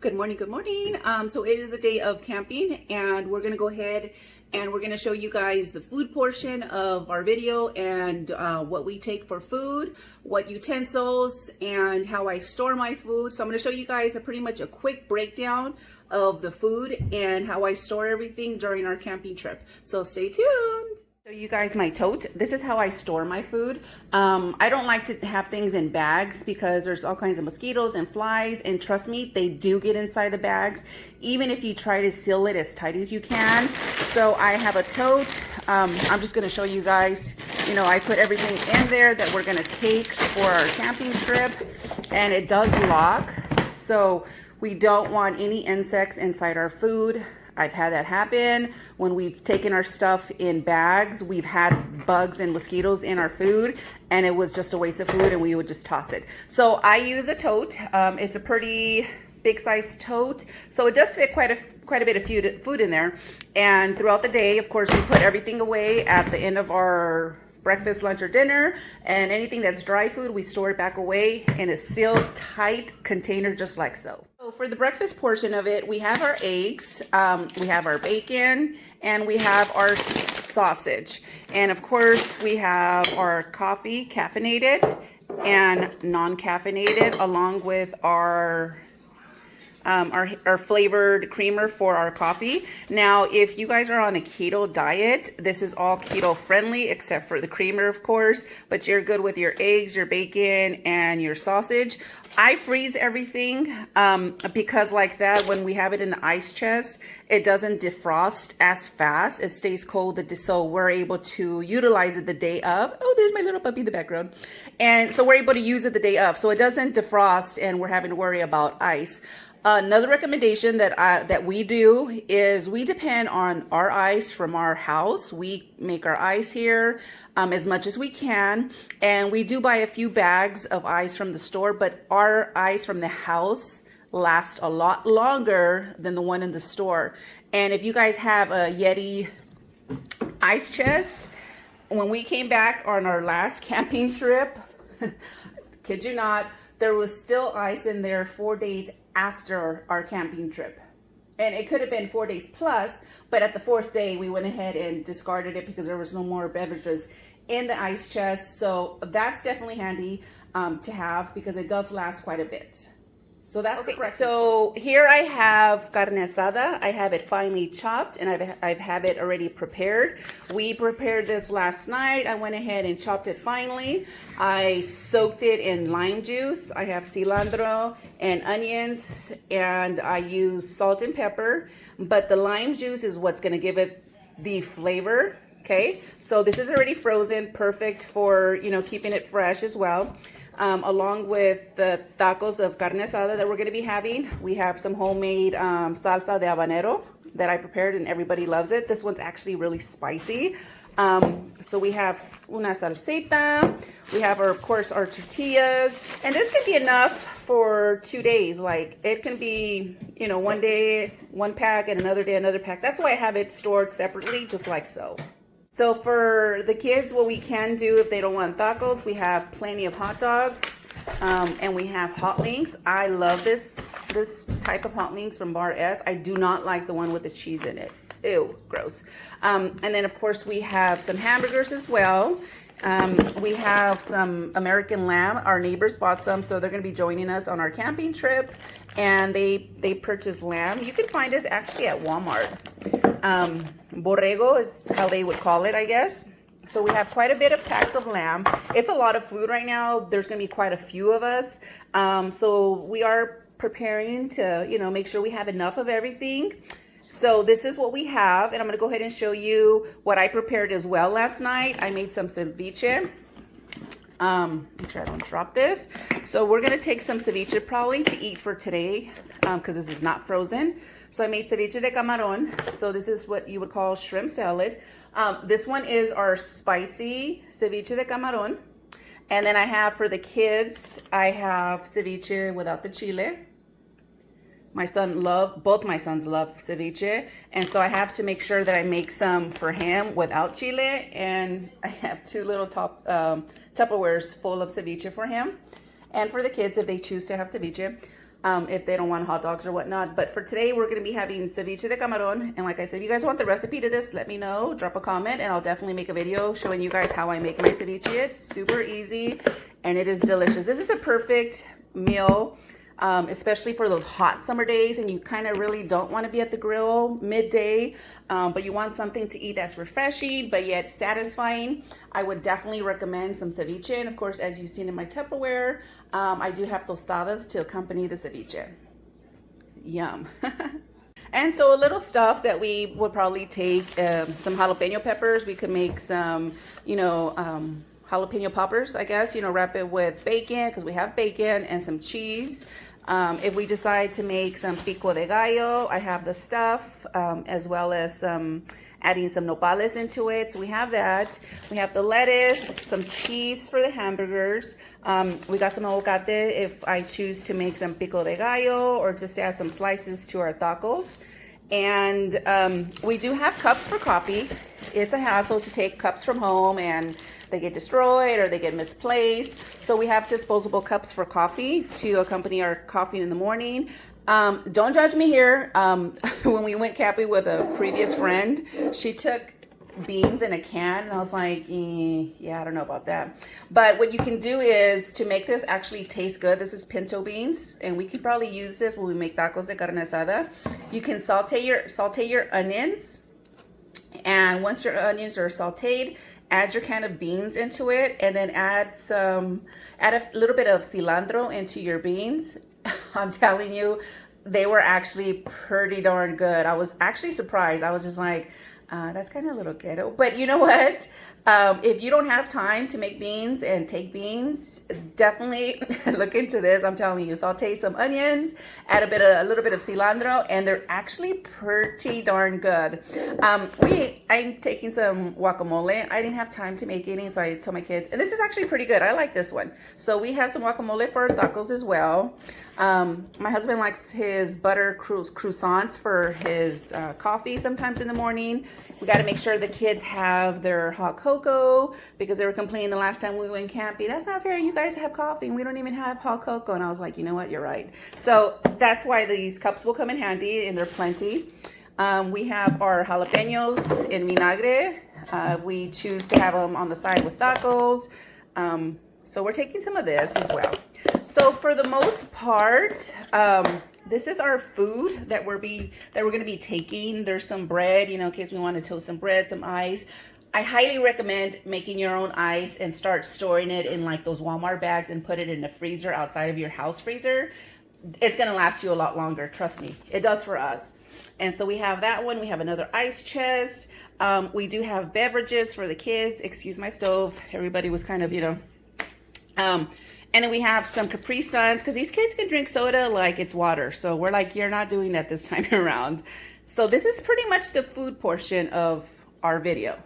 Good morning, good morning. So it is the day of camping and we're gonna go ahead and we're gonna show you guys the food portion of our video and what we take for food, what utensils, and how I store my food. So I'm gonna show you guys pretty much a quick breakdown of the food and how I store everything during our camping trip. So stay tuned. Show you guys my tote. This is how I store my food. I don't like to have things in bags because there's all kinds of mosquitoes and flies, and trust me, they do get inside the bags even if you try to seal it as tight as you can. So I have a tote. I'm just going to show you guys, I put everything in there that we're going to take for our camping trip, and it does lock, so we don't want any insects inside our food. I've had that happen when we've taken our stuff in bags. We've had bugs and mosquitoes in our food, and it was just a waste of food, and we would just toss it. So I use a tote. It's a pretty big size tote, so it does fit quite a bit of food in there. And throughout the day, of course, we put everything away at the end of our breakfast, lunch, or dinner, and anything that's dry food, we store it back away in a sealed, tight container, just like so. So for the breakfast portion of it, we have our eggs, we have our bacon, and we have our sausage. And of course, we have our coffee, caffeinated and non-caffeinated, along with our flavored creamer for our coffee. Now, if you guys are on a keto diet, this is all keto friendly except for the creamer, of course, but you're good with your eggs, your bacon, and your sausage. I freeze everything because like that, when we have it in the ice chest, it doesn't defrost as fast. It stays cold, so we're able to utilize it the day of. Oh, there's my little puppy in the background. And so we're able to use it the day of, so it doesn't defrost and we're having to worry about ice. Another recommendation that we do is we depend on our ice from our house. We make our ice here as much as we can, and we do buy a few bags of ice from the store, but our ice from the house lasts a lot longer than the one in the store. And if you guys have a Yeti ice chest, when we came back on our last camping trip, kid you not, there was still ice in there 4 days after our camping trip. And it could have been 4 days plus, but at the fourth day, we went ahead and discarded it because there was no more beverages in the ice chest. So that's definitely handy to have because it does last quite a bit. So that's the breakfast. So here I have carne asada. I have it finely chopped, and I have it already prepared. We prepared this last night. I went ahead and chopped it finely. I soaked it in lime juice. I have cilantro and onions, and I use salt and pepper. But the lime juice is what's going to give it the flavor. Okay, so this is already frozen, perfect for keeping it fresh as well. Along with the tacos of carne asada that we're going to be having, we have some homemade salsa de habanero that I prepared, and everybody loves it. This one's actually really spicy. So we have una salsita. We have, of course, our tortillas, and this can be enough for 2 days. Like, it can be, one day one pack and another day another pack. That's why I have it stored separately, just like so. So for the kids, what we can do if they don't want tacos, we have plenty of hot dogs, and we have hot links. I love this type of hot links from Bar S. I do not like the one with the cheese in it. Ew, gross. And then of course we have some hamburgers as well. We have some American lamb. Our neighbors bought some, so they're going to be joining us on our camping trip, and they purchased lamb. You can find this actually at Walmart. Borrego is how they would call it, I guess. So we have quite a bit of packs of lamb. It's a lot of food right now. There's going to be quite a few of us. So we are preparing to, make sure we have enough of everything. So this is what we have, and I'm going to go ahead and show you what I prepared as well last night. I made some ceviche. Make sure I don't drop this. So we're going to take some ceviche probably to eat for today because this is not frozen. So I made ceviche de camarón. So this is what you would call shrimp salad. This one is our spicy ceviche de camarón. And then I have for the kids, I have ceviche without the chile. Both my sons love ceviche, and so I have to make sure that I make some for him without chile, and I have 2 little Tupperwares full of ceviche for him and for the kids if they choose to have ceviche. if they don't want hot dogs or whatnot. But for today, we're going to be having ceviche de camarón. And like I said, if you guys want the recipe to this, let me know. Drop a comment and I'll definitely make a video showing you guys how I make my ceviche. It's super easy and it is delicious. This is a perfect meal, especially for those hot summer days and you kind of really don't want to be at the grill midday, but you want something to eat that's refreshing but yet satisfying. I would definitely recommend some ceviche. And of course, as you've seen in my Tupperware, I do have tostadas to accompany the ceviche. Yum. And so a little stuff that we would probably take, some jalapeno peppers. We could make some, jalapeno poppers, I guess, wrap it with bacon because we have bacon and some cheese. If we decide to make some pico de gallo, I have the stuff, as well as adding some nopales into it. So we have that. We have the lettuce, some cheese for the hamburgers. We got some aguacate if I choose to make some pico de gallo or just add some slices to our tacos. And we do have cups for coffee. It's a hassle to take cups from home and they get destroyed or they get misplaced. So we have disposable cups for coffee to accompany our coffee in the morning. Don't judge me here. When we went camping with a previous friend, she took beans in a can and I was like, yeah, I don't know about that. But what you can do is to make this actually taste good. This is pinto beans and we could probably use this when we make tacos de carne asada. You can saute your onions, and once your onions are sauteed, add your can of beans into it and then add a little bit of cilantro into your beans. I'm telling you, they were actually pretty darn good. I was actually surprised. I was just like, that's kind of a little ghetto. But you know what? If you don't have time to make beans and take beans, definitely look into this. I'm telling you, saute some onions, add a little bit of cilantro, and they're actually pretty darn good. I'm taking some guacamole. I didn't have time to make any, so I told my kids, and this is actually pretty good. I like this one. So we have some guacamole for our tacos as well. My husband likes his butter croissants for his coffee sometimes in the morning. We got to make sure the kids have their hot cocoa because they were complaining the last time we went camping. That's not fair. You guys have coffee and we don't even have hot cocoa. And I was like, you know what? You're right. So that's why these cups will come in handy and they're plenty. We have our jalapenos in vinagre. We choose to have them on the side with tacos. So we're taking some of this as well. So for the most part, this is our food that we're going to be taking. There's some bread, in case we want to toast some bread, some ice. I highly recommend making your own ice and start storing it in like those Walmart bags and put it in the freezer outside of your house freezer. It's going to last you a lot longer. Trust me. It does for us. And so we have that one. We have another ice chest. We do have beverages for the kids. Excuse my stove. Everybody was kind of, and then we have some Capri Suns because these kids can drink soda like it's water. So we're like, you're not doing that this time around. So this is pretty much the food portion of our video.